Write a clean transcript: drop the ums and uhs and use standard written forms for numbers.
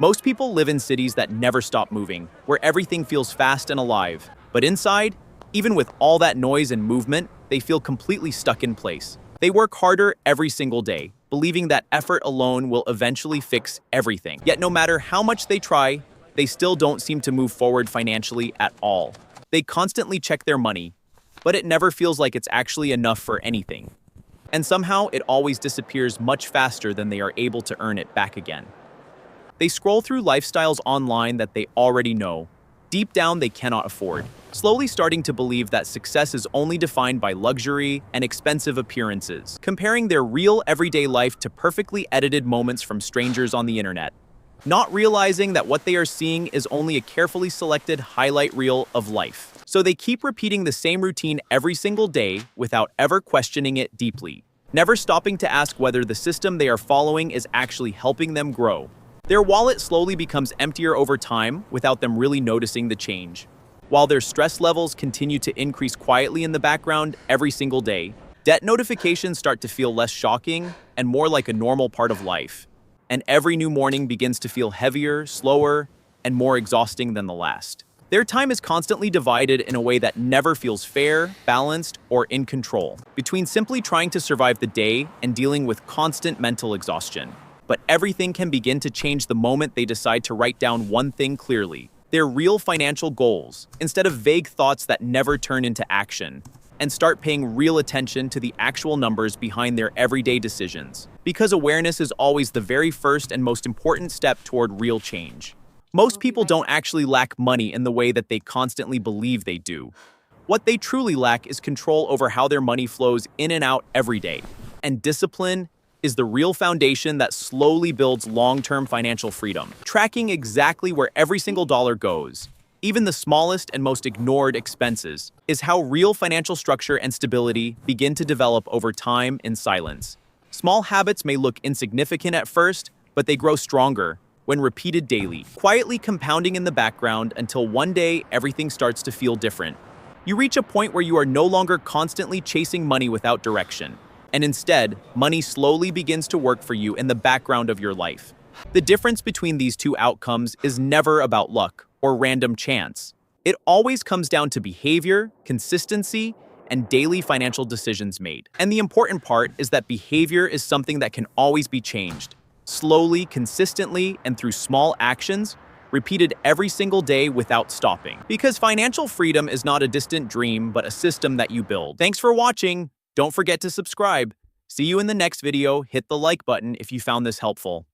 Most people live in cities that never stop moving, where everything feels fast and alive. But inside, even with all that noise and movement, they feel completely stuck in place. They work harder every single day, believing that effort alone will eventually fix everything. Yet no matter how much they try, they still don't seem to move forward financially at all. They constantly check their money, but it never feels like it's actually enough for anything. And somehow it always disappears much faster than they are able to earn it back again. They scroll through lifestyles online that they already know. Deep down, they cannot afford, slowly starting to believe that success is only defined by luxury and expensive appearances, comparing their real everyday life to perfectly edited moments from strangers on the internet, not realizing that what they are seeing is only a carefully selected highlight reel of life. So they keep repeating the same routine every single day without ever questioning it deeply, never stopping to ask whether the system they are following is actually helping them grow. Their wallet slowly becomes emptier over time without them really noticing the change. While their stress levels continue to increase quietly in the background every single day, debt notifications start to feel less shocking and more like a normal part of life. And every new morning begins to feel heavier, slower, and more exhausting than the last. Their time is constantly divided in a way that never feels fair, balanced, or in control, between simply trying to survive the day and dealing with constant mental exhaustion. But everything can begin to change the moment they decide to write down one thing clearly: their real financial goals, instead of vague thoughts that never turn into action, and start paying real attention to the actual numbers behind their everyday decisions. Because awareness is always the very first and most important step toward real change. Most people don't actually lack money in the way that they constantly believe they do. What they truly lack is control over how their money flows in and out every day. And discipline is the real foundation that slowly builds long-term financial freedom. Tracking exactly where every single dollar goes, even the smallest and most ignored expenses, is how real financial structure and stability begin to develop over time in silence. Small habits may look insignificant at first, but they grow stronger when repeated daily, quietly compounding in the background until one day everything starts to feel different. You reach a point where you are no longer constantly chasing money without direction, and instead, money slowly begins to work for you in the background of your life. The difference between these two outcomes is never about luck or random chance. It always comes down to behavior, consistency, and daily financial decisions made. And the important part is that behavior is something that can always be changed. Slowly, consistently, and through small actions, repeated every single day without stopping. Because financial freedom is not a distant dream, but a system that you build. Thanks for watching. Don't forget to subscribe. See you in the next video. Hit the like button if you found this helpful.